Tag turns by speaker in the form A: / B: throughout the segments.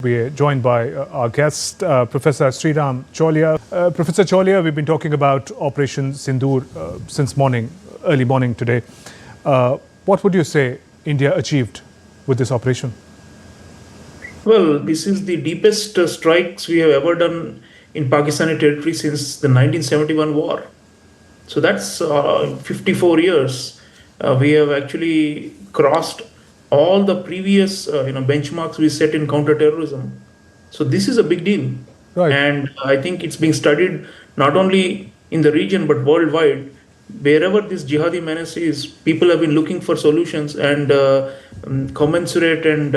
A: We are joined by our guest, Professor Sreeram Chaulia. Professor Chaulia, we've been talking about Operation Sindoor since early morning today. What would you say India achieved with this operation?
B: Well, this is the deepest strikes we have ever done in Pakistani territory since the 1971 war. So that's 54 years. We have actually crossed all the previous benchmarks we set in counterterrorism. So this is a big deal.
A: Right.
B: And I think it's being studied not only in the region but worldwide. Wherever this jihadi menace is, people have been looking for solutions and commensurate and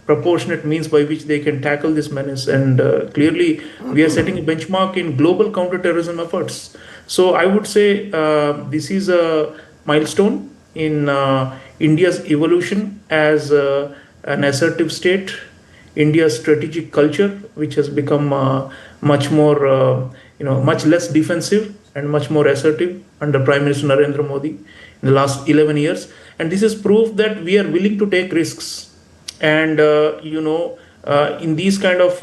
B: proportionate means by which they can tackle this menace. And clearly, we are setting a benchmark in global counterterrorism efforts. So I would say this is a milestone in India's evolution as an assertive state, India's strategic culture, which has become much more, much less defensive and much more assertive under Prime Minister Narendra Modi in the last 11 years. And this is proof that we are willing to take risks. And, in these kind of,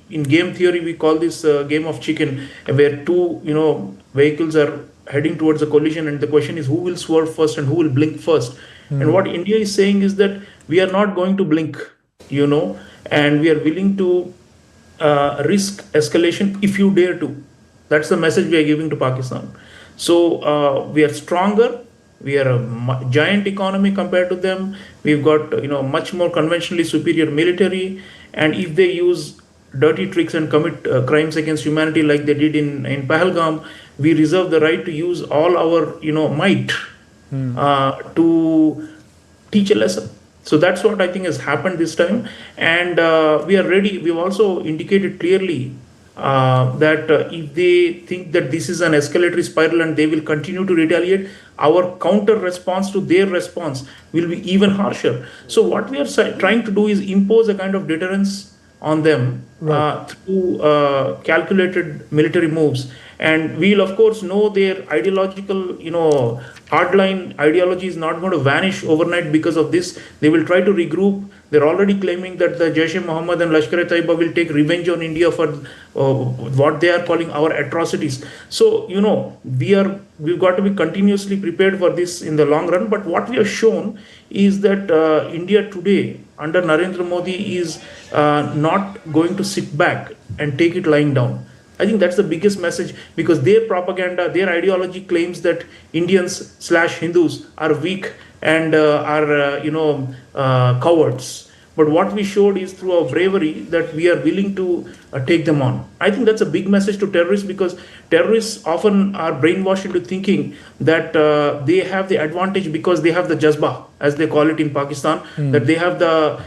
B: in game theory, we call this game of chicken, where two, vehicles are heading towards a collision. And the question is who will swerve first and who will blink first. And what India is saying is that we are not going to blink, and we are willing to risk escalation if you dare to. That's the message we are giving to Pakistan. So we are stronger. We are a giant economy compared to them. We've got much more conventionally superior military. And if they use dirty tricks and commit crimes against humanity like they did in Pahalgam, we reserve the right to use all our might to teach a lesson. So that's what I think has happened this time. And we are ready. We've also indicated clearly that if they think that this is an escalatory spiral and they will continue to retaliate, our counter response to their response will be even harsher. So what we are trying to do is impose a kind of deterrence on them through calculated military moves. And we'll, of course, know their ideological, hardline ideology is not going to vanish overnight because of this. They will try to regroup. They're already claiming that the Jaish-e-Mohammed and Lashkar-e-Taiba will take revenge on India for what they are calling our atrocities. So, we've got to be continuously prepared for this in the long run. But what we have shown is that India today, under Narendra Modi, is not going to sit back and take it lying down. I think that's the biggest message, because their propaganda, their ideology claims that Indians/Hindus are weak and cowards. But what we showed is through our bravery that we are willing to take them on. I think that's a big message to terrorists, because terrorists often are brainwashed into thinking that they have the advantage because they have the jazba, as they call it in Pakistan, that they have the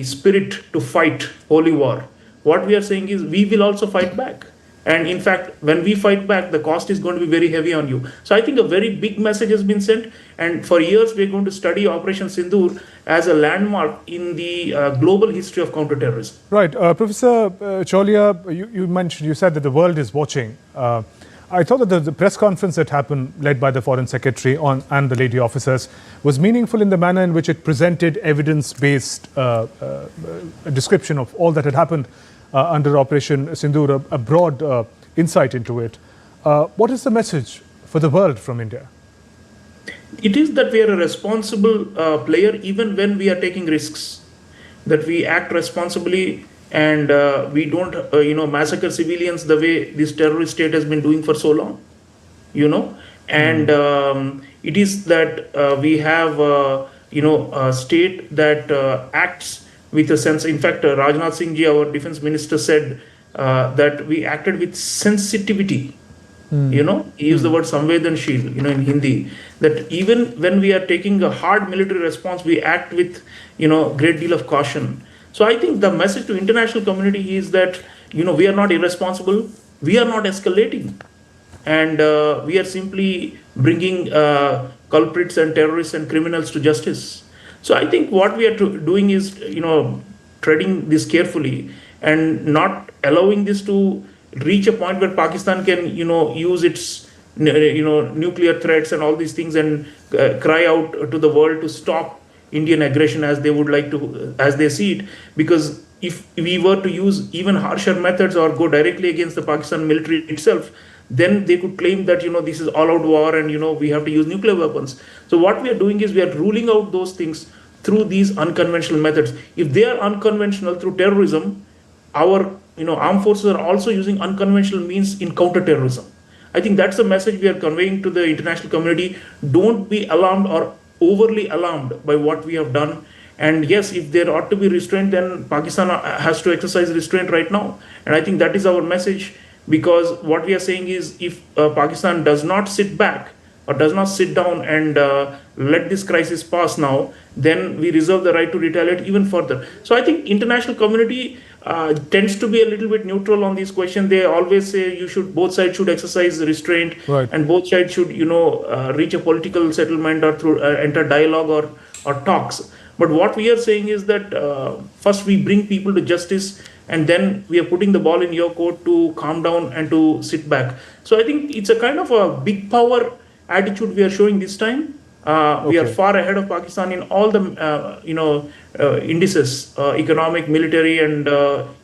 B: spirit to fight holy war. What we are saying is we will also fight back. And in fact, when we fight back, the cost is going to be very heavy on you. So I think a very big message has been sent. And for years, we're going to study Operation Sindoor as a landmark in the global history of counterterrorism.
A: Right. Professor Chaulia, you said that the world is watching. I thought that the press conference that happened, led by the Foreign Secretary and the lady officers, was meaningful in the manner in which it presented evidence-based description of all that had happened under Operation Sindoor, a broad insight into it. What is the message for the world from India?
B: It is that we are a responsible player even when we are taking risks, that we act responsibly and we don't massacre civilians the way this terrorist state has been doing for so long, and it is that we have a state that acts with a sense. In fact, Rajnath Singh ji, our defense minister, said that we acted with sensitivity. He used the word samvedansheel, in Hindi, that even when we are taking a hard military response, we act with, great deal of caution. So I think the message to international community is that, we are not irresponsible, we are not escalating, and we are simply bringing culprits and terrorists and criminals to justice. So I think what we are doing is, treading this carefully and not allowing this to reach a point where Pakistan can, use its, nuclear threats and all these things and cry out to the world to stop Indian aggression as they would like to, as they see it, because if we were to use even harsher methods or go directly against the Pakistan military itself, then they could claim that this is all-out war and we have to use nuclear weapons. So what we are doing is we are ruling out those things through these unconventional methods. If they are unconventional through terrorism, our armed forces are also using unconventional means in counter-terrorism. I think that's the message we are conveying to the international community. Don't be alarmed or overly alarmed by what we have done. And yes, if there ought to be restraint, then Pakistan has to exercise restraint right now. And I think that is our message, because what we are saying is if Pakistan does not sit back or does not sit down and let this crisis pass now, then we reserve the right to retaliate even further. So I think international community tends to be a little bit neutral on these questions. They always say both sides should exercise restraint,
A: right,
B: and both sides should reach a political settlement or through enter dialogue or talks. But what we are saying is that first we bring people to justice, and then we are putting the ball in your court to calm down and to sit back. So I think it's a kind of a big power attitude we are showing this time. We are far ahead of Pakistan in all the indices, economic, military, and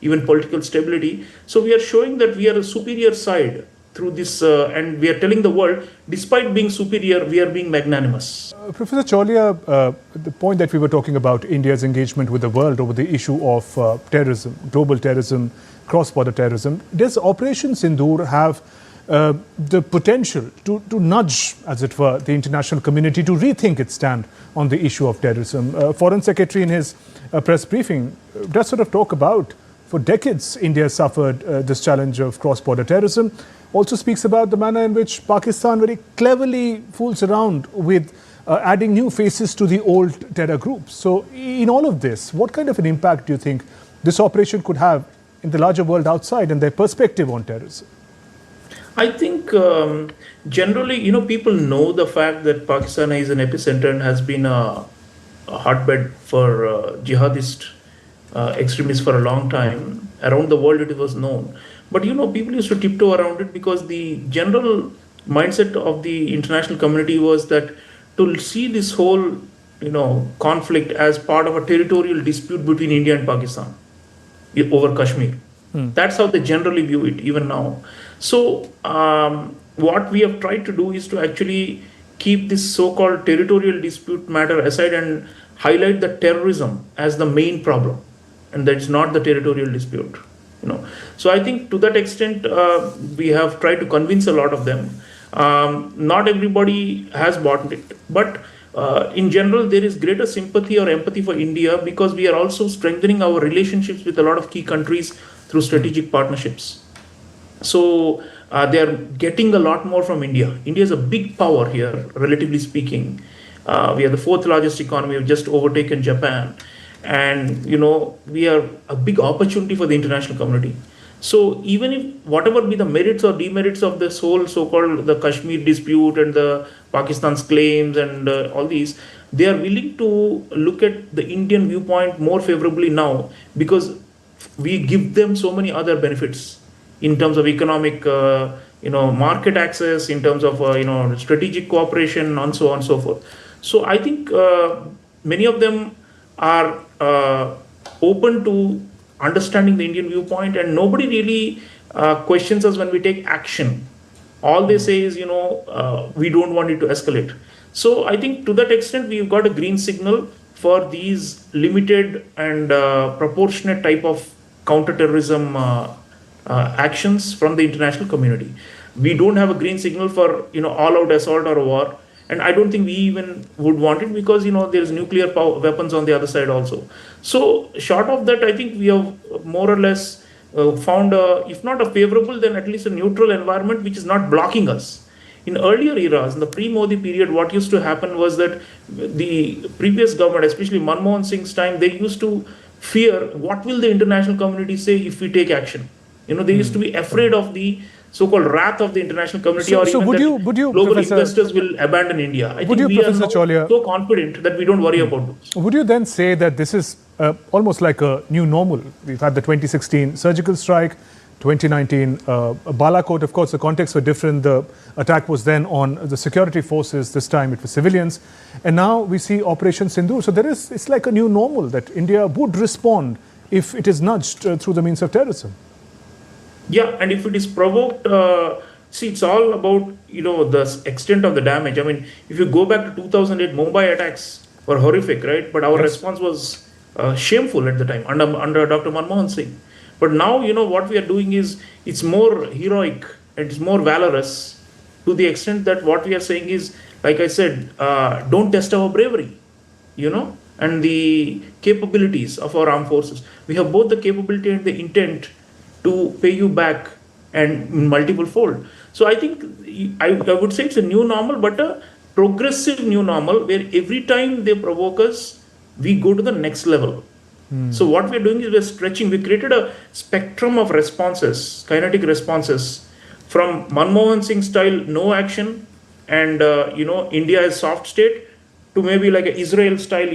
B: even political stability. So we are showing that we are a superior side through this, and we are telling the world, despite being superior, we are being magnanimous.
A: Professor Chaulia, the point that we were talking about, India's engagement with the world over the issue of terrorism, global terrorism, cross-border terrorism, does Operation Sindoor have the potential to nudge, as it were, the international community to rethink its stand on the issue of terrorism? Foreign Secretary in his press briefing does sort of talk about, for decades, India suffered this challenge of cross-border terrorism. Also speaks about the manner in which Pakistan very cleverly fools around with adding new faces to the old terror groups. So in all of this, what kind of an impact do you think this operation could have in the larger world outside and their perspective on terrorism?
B: I think generally, people know the fact that Pakistan is an epicenter and has been a hotbed for jihadist extremists for a long time. Around the world, it was known. But people used to tiptoe around it because the general mindset of the international community was that to see this whole conflict as part of a territorial dispute between India and Pakistan over Kashmir. That's how they generally view it even now. So what we have tried to do is to actually keep this so-called territorial dispute matter aside and highlight the terrorism as the main problem, and that's not the territorial dispute. So I think to that extent we have tried to convince a lot of them. Not everybody has bought it, but in general there is greater sympathy or empathy for India because we are also strengthening our relationships with a lot of key countries through strategic partnerships. So they are getting a lot more from India. India is a big power here, relatively speaking. We are the fourth largest economy. We've just overtaken Japan. And, we are a big opportunity for the international community. So even if whatever be the merits or demerits of this whole so-called the Kashmir dispute and the Pakistan's claims and all these, they are willing to look at the Indian viewpoint more favorably now because we give them so many other benefits in terms of economic, market access, in terms of, strategic cooperation, and so on and so forth. So I think many of them are open to understanding the Indian viewpoint, and nobody really questions us when we take action. All they say is, we don't want it to escalate. So I think to that extent, we've got a green signal for these limited and proportionate type of counterterrorism actions from the international community. We don't have a green signal for, all-out assault or a war. And I don't think we even would want it because, there's nuclear weapons on the other side also. So short of that, I think we have more or less found, if not a favorable, then at least a neutral environment which is not blocking us. In earlier eras, in the pre-Modi period, what used to happen was that the previous government, especially Manmohan Singh's time, they used to fear what will the international community say if we take action. They used to be afraid of the so-called wrath of the international community, or even global Professor, investors will abandon India. I think we are so confident that we don't worry about this.
A: Would you then say that this is almost like a new normal? We've had the 2016 surgical strike, 2019 Balakot. Of course, the context were different. The attack was then on the security forces. This time it was civilians. And now we see Operation Sindoor. So it's like a new normal that India would respond if it is nudged through the means of terrorism.
B: Yeah, and if it is provoked, see, it's all about the extent of the damage. I mean, if you go back to 2008, Mumbai attacks were horrific, right? But our
A: Yes.
B: response was shameful at the time under Dr. Manmohan Singh. But now, what we are doing is it's more heroic and it's more valorous to the extent that what we are saying is, like I said, don't test our bravery, and the capabilities of our armed forces. We have both the capability and the intent to pay you back and in multiple fold. So I think I would say it's a new normal, but a progressive new normal where every time they provoke us, we go to the next level. So what we're doing is we're stretching. We created a spectrum of responses, kinetic responses, from Manmohan Singh style no action and India is soft state to maybe like a Israel style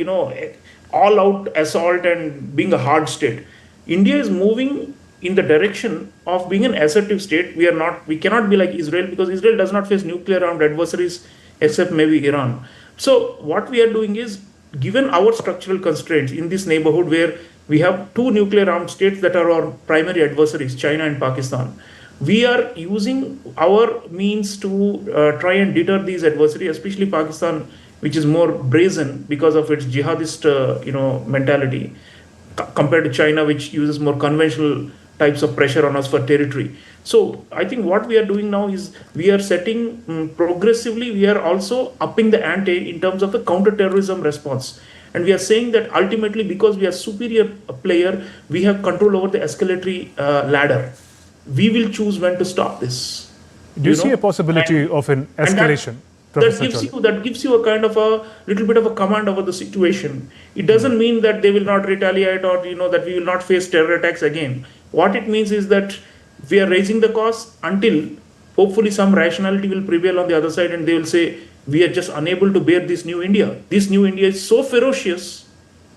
B: all out assault and being a hard state. India is moving in the direction of being an assertive state. We cannot be like Israel because Israel does not face nuclear armed adversaries except maybe Iran. So what we are doing is, given our structural constraints in this neighborhood where we have two nuclear armed states that are our primary adversaries, China and Pakistan, we are using our means to try and deter these adversaries, especially Pakistan, which is more brazen because of its jihadist mentality, compared to China, which uses more conventional types of pressure on us for territory. So I think what we are doing now is we are setting progressively, we are also upping the ante in terms of the counter-terrorism response. And we are saying that ultimately, because we are superior player, we have control over the escalatory ladder. We will choose when to stop this.
A: Do you see a possibility of an escalation?
B: That gives you a kind of a little bit of a command over the situation. It doesn't mean that they will not retaliate or that we will not face terror attacks again. What it means is that we are raising the cost until hopefully some rationality will prevail on the other side and they will say we are just unable to bear this new India. This new India is so ferocious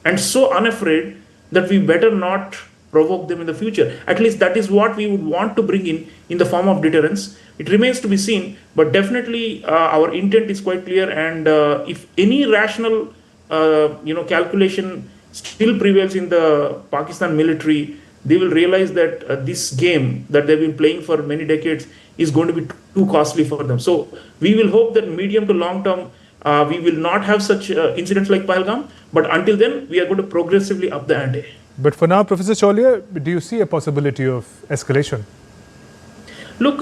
B: and so unafraid that we better not provoke them in the future. At least that is what we would want to bring in the form of deterrence. It remains to be seen, but definitely our intent is quite clear. And if any rational, calculation still prevails in the Pakistan military, they will realize that this game that they've been playing for many decades is going to be too costly for them. So we will hope that medium to long term, we will not have such incidents like Pahalgam. But until then, we are going to progressively up the ante.
A: But for now, Professor Chaulia, do you see a possibility of escalation?
B: Look,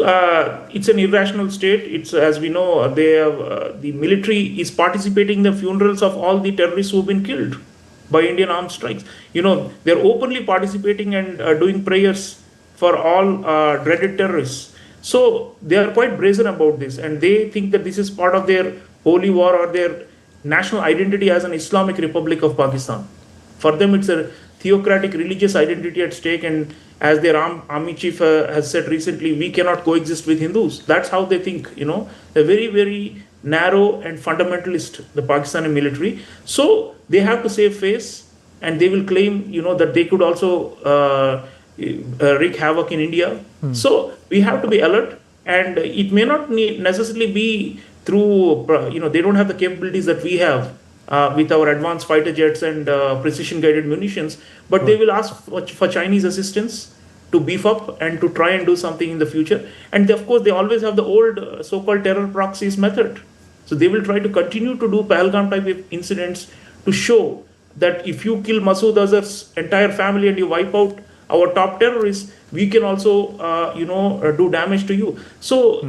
B: it's an irrational state. It's, as we know, the military is participating in the funerals of all the terrorists who have been killed by Indian armed strikes. They're openly participating and doing prayers for all dreaded terrorists. So they are quite brazen about this, and they think that this is part of their holy war or their national identity as an Islamic Republic of Pakistan. For them, it's a theocratic religious identity at stake, and as their army chief has said recently, we cannot coexist with Hindus. That's how they think. They're very, very narrow and fundamentalist, the Pakistani military. So they have to save face, and they will claim, that they could also wreak havoc in India. So we have to be alert, and it may not necessarily be through, they don't have the capabilities that we have with our advanced fighter jets and precision guided munitions, but they will ask for Chinese assistance to beef up and to try and do something in the future. And of course, they always have the old so-called terror proxies method. So they will try to continue to do Pahalgam type of incidents to show that if you kill Masood Azhar's entire family and you wipe out our top terrorists, we can also, do damage to you. So,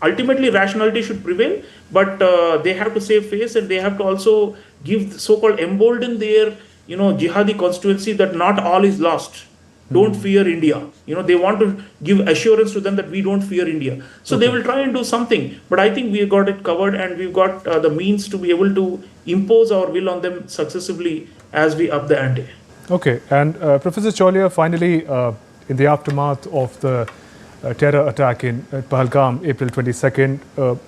B: ultimately rationality should prevail, but they have to save face, and they have to also give so-called embolden their, jihadi constituency that not all is lost. Don't fear India. They want to give assurance to them that we don't fear India. So they will try and do something, but I think we've got it covered, and we've got the means to be able to impose our will on them successively as we up the ante.
A: Okay, and Professor Chaulia, finally, in the aftermath of the terror attack in Pahalgam, April 22nd,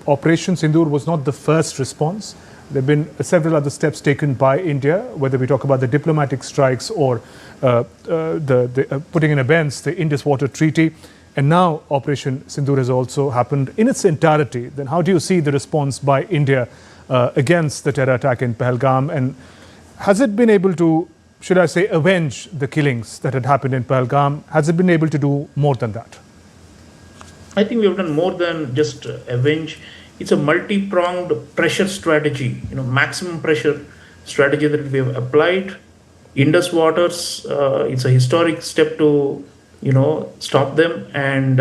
A: Operation Sindoor was not the first response. There have been several other steps taken by India, whether we talk about the diplomatic strikes or the putting in abeyance the Indus Water Treaty. And now Operation Sindoor has also happened in its entirety. Then how do you see the response by India against the terror attack in Pahalgam? And has it been able to should I say, avenge the killings that had happened in Pahalgam? Has it been able to do more than that?
B: I think we have done more than just avenge. It's a multi-pronged pressure strategy, maximum pressure strategy that we have applied. Indus waters, it's a historic step to, stop them. And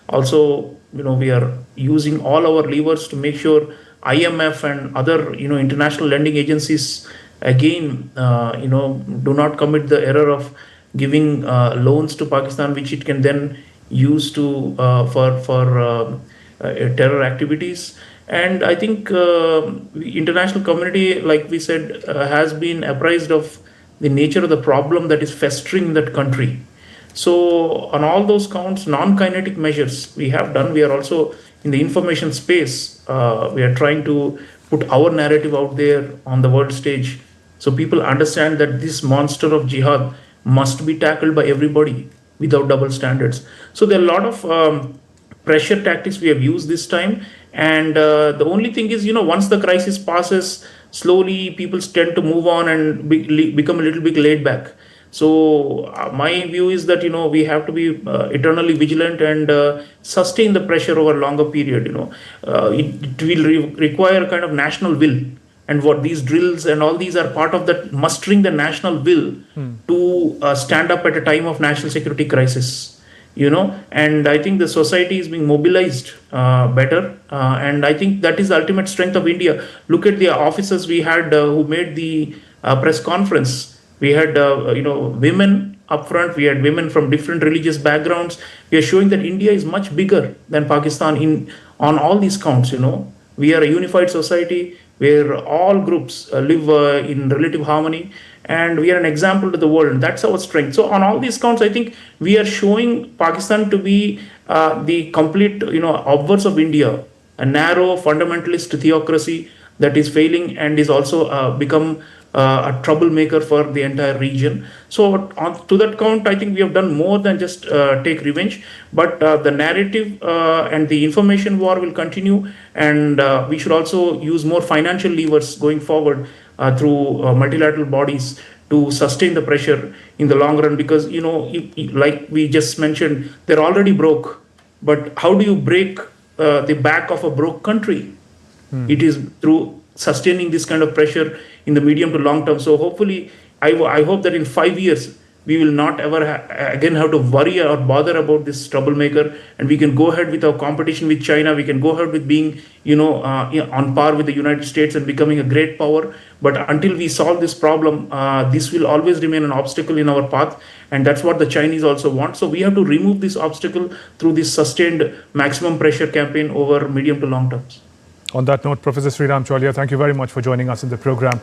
B: also, we are using all our levers to make sure IMF and other, international lending agencies again, do not commit the error of giving loans to Pakistan, which it can then use to for terror activities. And I think the international community, like we said, has been apprised of the nature of the problem that is festering in that country. So on all those counts, non-kinetic measures we have done. We are also in the information space. We are trying to put our narrative out there on the world stage, so people understand that this monster of jihad must be tackled by everybody without double standards. So there are a lot of pressure tactics we have used this time. And the only thing is, once the crisis passes, slowly people tend to move on and become a little bit laid back. So my view is that, we have to be eternally vigilant and sustain the pressure over a longer period. It will require a kind of national will. And what these drills and all these are part of that, mustering the national will to stand up at a time of national security crisis. And I think the society is being mobilized better. And I think that is the ultimate strength of India. Look at the officers we had who made the press conference. We had, women up front. We had women from different religious backgrounds. We are showing that India is much bigger than Pakistan on all these counts. We are a unified society where all groups live in relative harmony, and we are an example to the world. And that's our strength. So on all these counts, I think we are showing Pakistan to be the complete, obverse of India, a narrow fundamentalist theocracy that is failing and is also become a troublemaker for the entire region. So to that count, I think we have done more than just take revenge, but the narrative and the information war will continue, and we should also use more financial levers going forward through multilateral bodies to sustain the pressure in the long run, because, like we just mentioned, they're already broke. But how do you break the back of a broke country? It is through sustaining this kind of pressure in the medium to long term. So hopefully, I hope that in 5 years, we will not ever again have to worry or bother about this troublemaker, and we can go ahead with our competition with China. We can go ahead with being, on par with the United States and becoming a great power. But until we solve this problem, this will always remain an obstacle in our path, and that's what the Chinese also want. So we have to remove this obstacle through this sustained maximum pressure campaign over medium to long terms.
A: On that note, Professor Sreeram Chaulia, thank you very much for joining us in the program.